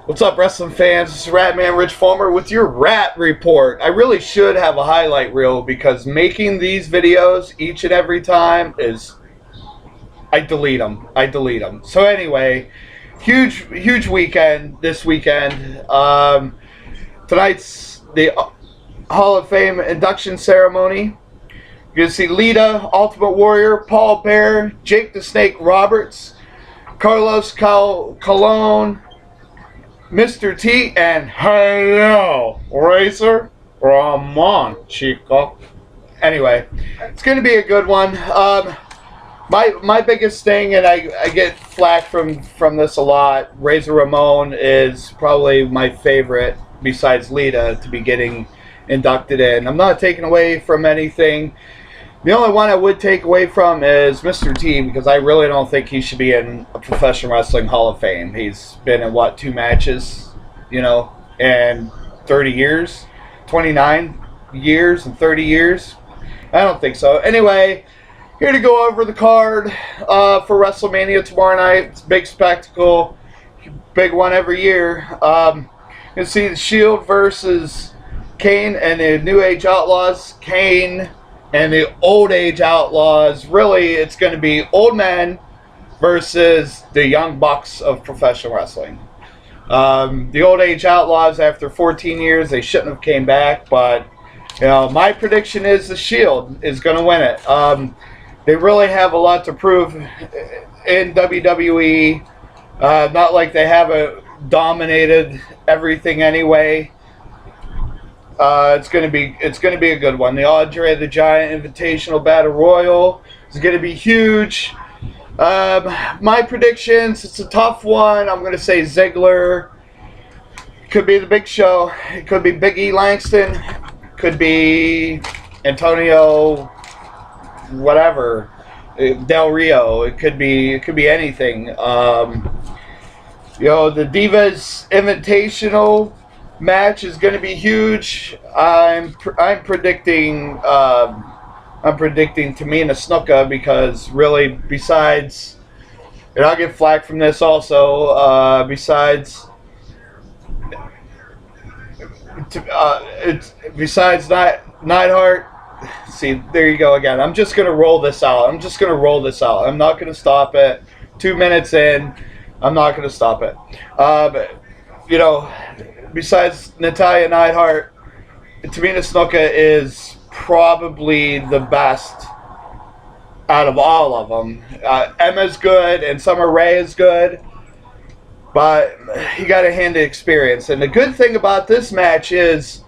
What's up, wrestling fans? This is Ratman Rich Fulmer with your Ratt report. I really should have a highlight reel because making these videos each and every time is... I delete them. So anyway, huge weekend this weekend. Tonight's the Hall of Fame induction ceremony. You're going to see Lita, Ultimate Warrior, Paul Bearer, Jake the Snake Roberts, Carlos Colon, Mr. T, and hello, Razor Ramon, Chico. Anyway, it's going to be a good one. My biggest thing, and I get flack from this a lot, Razor Ramon is probably my favorite besides Lita to be getting inducted in. I'm not taking away from anything. The only one I would take away from is Mr. T, because I really don't think he should be in a professional wrestling Hall of Fame. He's been in, what, 2 matches, in 30 years? 29 years and 30 years? I don't think so. Anyway, here to go over the card for WrestleMania tomorrow night. It's a big spectacle, big one every year. You'll see the Shield versus Kane and the New Age Outlaws. Kane and the Old Age Outlaws. Really, it's going to be old men versus the young bucks of professional wrestling. The Old Age Outlaws, after 14 years, they shouldn't have came back, but my prediction is the Shield is going to win it. They really have a lot to prove in WWE. Not like they haven't dominated everything anyway. It's gonna be a good one. The Andre the Giant Invitational Battle Royal is gonna be huge. My predictions, it's a tough one. I'm gonna say Ziggler. Could be the Big Show. It could be Big E Langston. Could be Antonio, whatever, Del Rio. It could be anything. The Divas Invitational match is going to be huge. I'm predicting Tamina Snuka, because really, besides, and I'll get flack from this also, besides Neidhart. See, there you go again. I'm just going to roll this out. I'm not going to stop it. 2 minutes in, I'm not going to stop it. Besides Natalya Neidhart, Tamina Snuka is probably the best out of all of them. Emma's good and Summer Rae is good, but you got to hand the experience. And the good thing about this match is,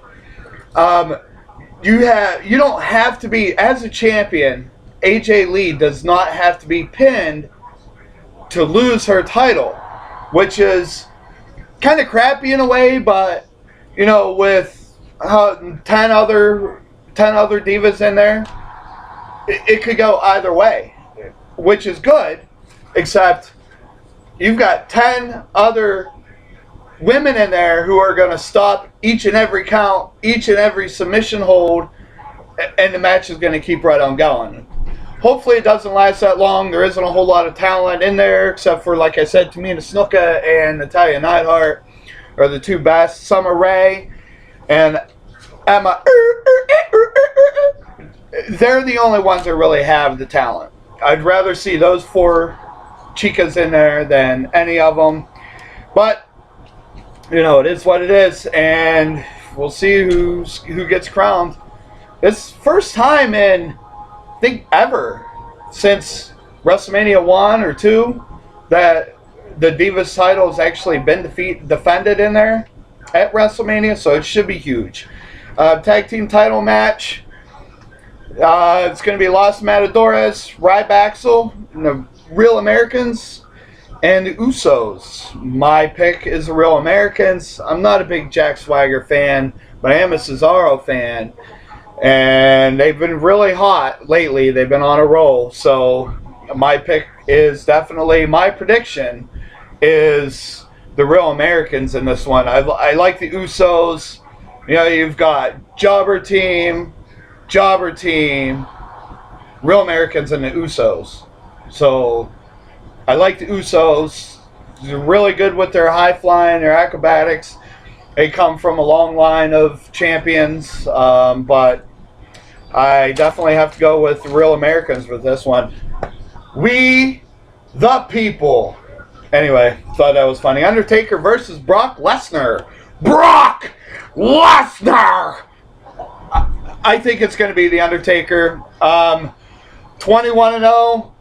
you don't have to be, as a champion, AJ Lee does not have to be pinned to lose her title, which is kind of crappy in a way, but with 10 other divas in there, it could go either way, which is good, except you've got 10 other women in there who are going to stop each and every count, each and every submission hold, and the match is going to keep right on going. Hopefully it doesn't last that long. There isn't a whole lot of talent in there, except for, like I said, Tamina Snuka and Natalya Neidhart are the 2 best. Summer Rae and Emma, they're the only ones that really have the talent. I'd rather see those 4 chicas in there than any of them. But it is what it is, and we'll see who gets crowned. It's first time in, I think, ever since WrestleMania 1 or 2 that the Divas title has actually been defended in there at WrestleMania, so it should be huge. Tag team title match. It's going to be Los Matadores, Ryback, and the Real Americans, and the Usos. My pick is the Real Americans. I'm not a big Jack Swagger fan, but I am a Cesaro fan. And they've been really hot lately. They've been on a roll. So my pick is definitely, my prediction is the Real Americans in this one. I like the Usos. You've got Jobber Team, Real Americans, and the Usos. So I like the Usos. They're really good with their high flying, their acrobatics. They come from a long line of champions, but I definitely have to go with the Real Americans with this one. We, the people. Anyway, thought that was funny. Undertaker versus Brock Lesnar. Brock Lesnar! I think it's going to be the Undertaker. 21-0.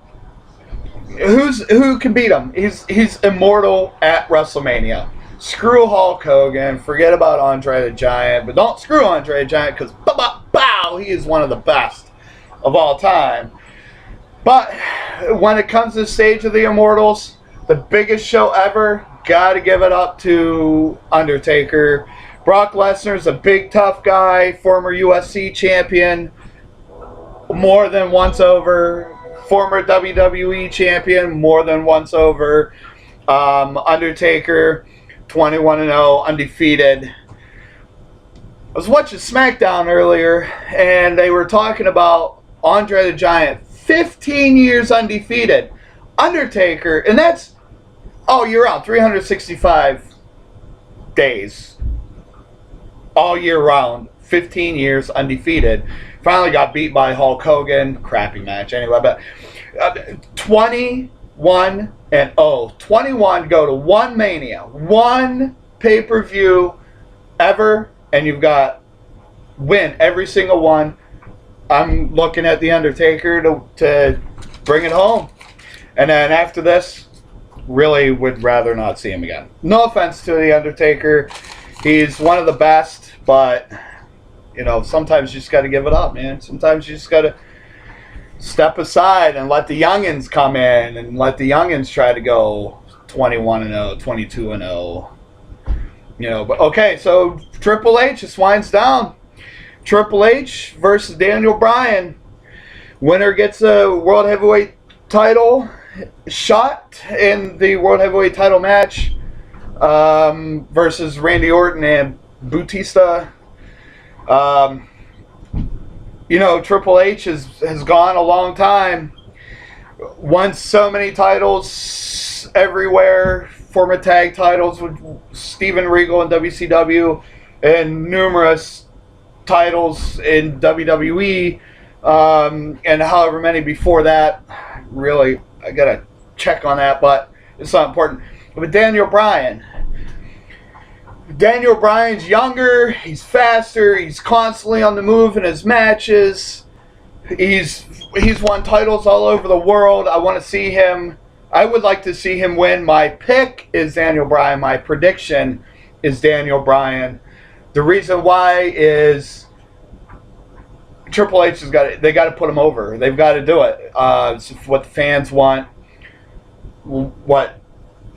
Who can beat him? He's immortal at WrestleMania. Screw Hulk Hogan. Forget about Andre the Giant. But don't screw Andre the Giant because bow, he is one of the best of all time. But when it comes to the stage of the Immortals, the biggest show ever, got to give it up to Undertaker. Brock Lesnar's a big, tough guy, former UFC champion, more than once over, former WWE champion, more than once over. Undertaker, 21-0, undefeated. I was watching SmackDown earlier, and they were talking about Andre the Giant, 15 years undefeated. Undertaker, and that's all year round, 365 days. All year round, 15 years undefeated. Finally got beat by Hulk Hogan. Crappy match anyway, but 21-0. 21 go to one Mania, one pay-per-view ever, and you've got win every single one. I'm looking at The Undertaker to bring it home. And then after this, really would rather not see him again. No offense to The Undertaker. He's one of the best, but, you know, sometimes you just got to give it up, man. Sometimes you just got to step aside and let the youngins come in and let the youngins try to go 21-0, 22-0. You know, but okay, so Triple H just winds down. Triple H versus Daniel Bryan. Winner gets a World Heavyweight title shot in the World Heavyweight title match versus Randy Orton and Bautista. You know, Triple H has gone a long time. Won so many titles everywhere. Former tag titles with Steven Regal in WCW and numerous titles in WWE and however many before that. Really, I gotta check on that, but it's not important. But Daniel Bryan's younger, he's faster, he's constantly on the move in his matches. He's won titles all over the world. I want to see him. I would like to see him win. My pick is Daniel Bryan. My prediction is Daniel Bryan. The reason why is Triple H they got to put him over. They've got to do it. It's what the fans want. What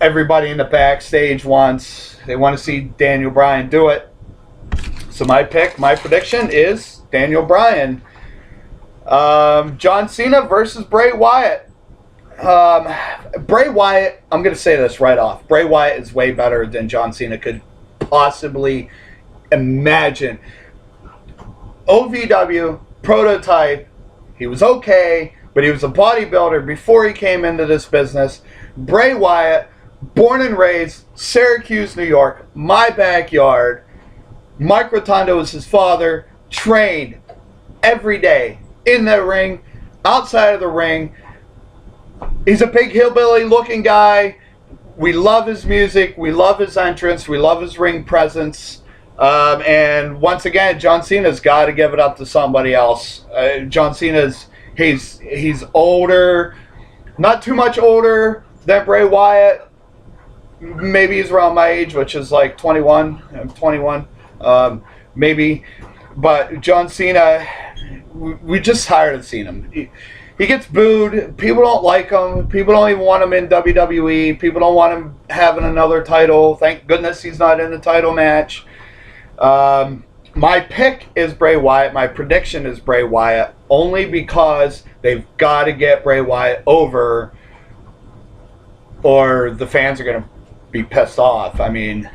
everybody in the backstage wants. They want to see Daniel Bryan do it. So my prediction is Daniel Bryan. John Cena versus Bray Wyatt. Bray Wyatt, I'm going to say this right off. Bray Wyatt is way better than John Cena could possibly imagine. OVW, prototype, he was okay, but he was a bodybuilder before he came into this business. Bray Wyatt, born and raised, Syracuse, New York, my backyard. Mike Rotundo was his father, trained every day in the ring, outside of the ring. He's a big hillbilly looking guy. We love his music. We love his entrance. We love his ring presence. And once again, John Cena's got to give it up to somebody else. John Cena's, he's older, not too much older than Bray Wyatt. Maybe he's around my age, which is like 21. I'm 21. Maybe. But John Cena, we just tired of seeing him. He gets booed. People don't like him. People don't even want him in WWE. People don't want him having another title. Thank goodness he's not in the title match. My pick is Bray Wyatt. My prediction is Bray Wyatt, only because they've got to get Bray Wyatt over, or the fans are going to be pissed off. I mean,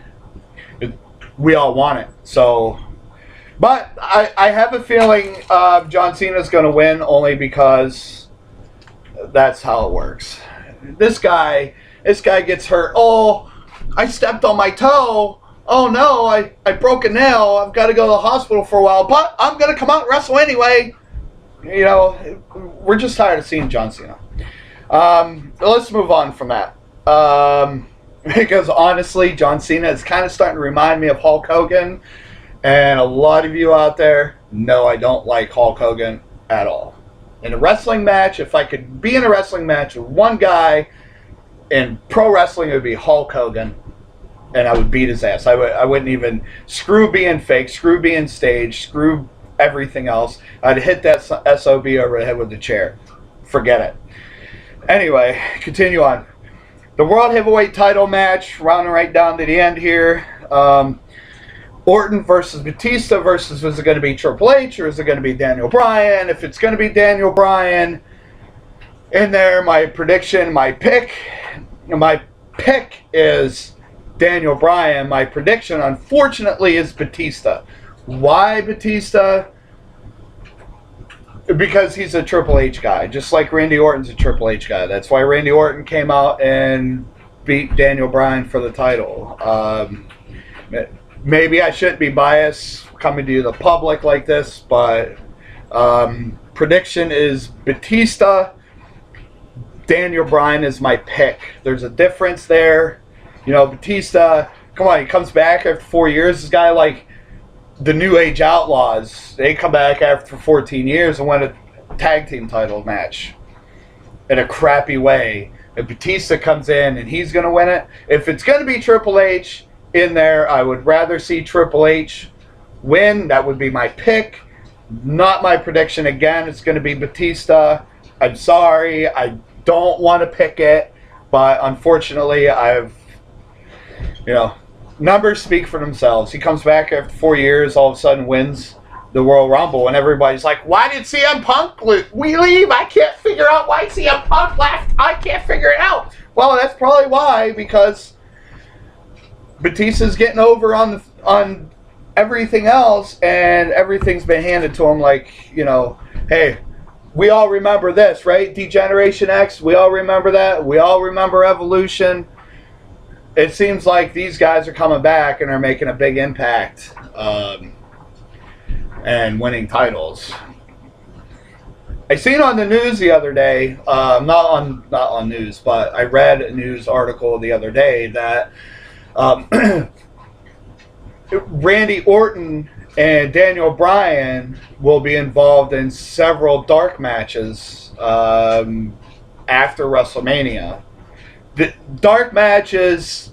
we all want it. So, but I have a feeling John Cena's going to win, only because that's how it works. This guy, This guy gets hurt. Oh, I stepped on my toe. Oh no, I broke a nail. I've got to go to the hospital for a while, but I'm going to come out and wrestle anyway. You know, we're just tired of seeing John Cena. Let's move on from that. Because honestly, John Cena is kind of starting to remind me of Hulk Hogan. And a lot of you out there know I don't like Hulk Hogan at all. In a wrestling match, if I could be in a wrestling match with one guy in pro wrestling, it would be Hulk Hogan. And I would beat his ass. I wouldn't even, screw being fake, screw being staged, screw everything else. I'd hit that SOB over the head with the chair. Forget it. Anyway, continue on. The World Heavyweight title match, rounding right down to the end here. Orton versus Batista versus, is it going to be Triple H or is it going to be Daniel Bryan? If it's going to be Daniel Bryan in there, my prediction, my pick is Daniel Bryan. My prediction, unfortunately, is Batista. Why Batista? Because he's a Triple H guy, just like Randy Orton's a Triple H guy. That's why Randy Orton came out and beat Daniel Bryan for the title. Maybe I shouldn't be biased coming to the public like this, but prediction is Batista. Daniel Bryan is my pick. There's a difference there. You know, Batista, come on, he comes back after 4 years. This guy like the New Age Outlaws, they come back after 14 years and win a tag team title match in a crappy way. If Batista comes in and he's going to win it, if it's going to be Triple H in there, I would rather see Triple H win. That would be my pick. Not my prediction again. It's going to be Batista. I'm sorry. I don't want to pick it, but unfortunately, numbers speak for themselves. He comes back after 4 years, all of a sudden wins the Royal Rumble, and everybody's like, why did CM Punk leave? I can't figure out why CM Punk left. I can't figure it out. Well, that's probably why, because Batista's getting over on everything else, and everything's been handed to him like, hey, we all remember this, right? D-Generation X, we all remember that. We all remember Evolution. It seems like these guys are coming back and are making a big impact and winning titles. I seen on the news the other day, not on news, but I read a news article the other day that Randy Orton and Daniel Bryan will be involved in several dark matches after WrestleMania. The dark matches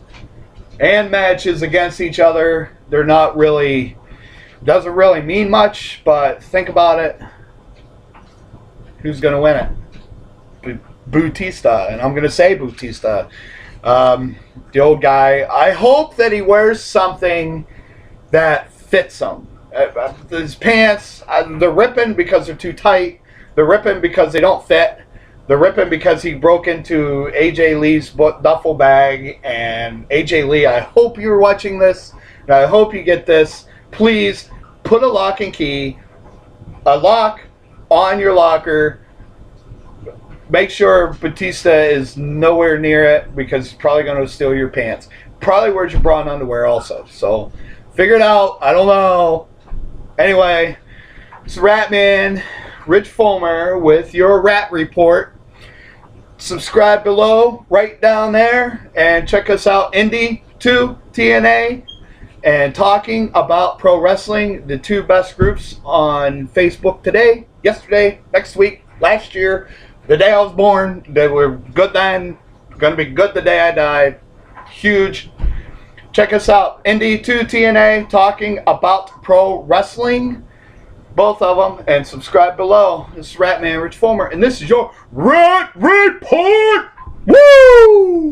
and matches against each other, they're not really, doesn't really mean much, but think about it. Who's going to win it? Batista, and I'm going to say Batista. The old guy, I hope that he wears something that fits him. His pants, they're ripping because they're too tight. They're ripping because they don't fit. They're ripping because he broke into AJ Lee's duffel bag. And AJ Lee, I hope you're watching this, and I hope you get this. Please put a lock and key, a lock on your locker. Make sure Batista is nowhere near it, because he's probably going to steal your pants. Probably wears your bra and underwear also. So figure it out. I don't know. Anyway, it's Ratman, Rich Fulmer, with your Rat Report. Subscribe below, right down there, and check us out, Indie 2 TNA, and Talking About Pro Wrestling, the two best groups on Facebook today, yesterday, next week, last year, the day I was born. They were good then, going to be good the day I died. Huge. Check us out, Indie 2 TNA, Talking About Pro Wrestling, both of them, and subscribe below. This is Ratman Rich Fulmer, and this is your Rat Report. Woo!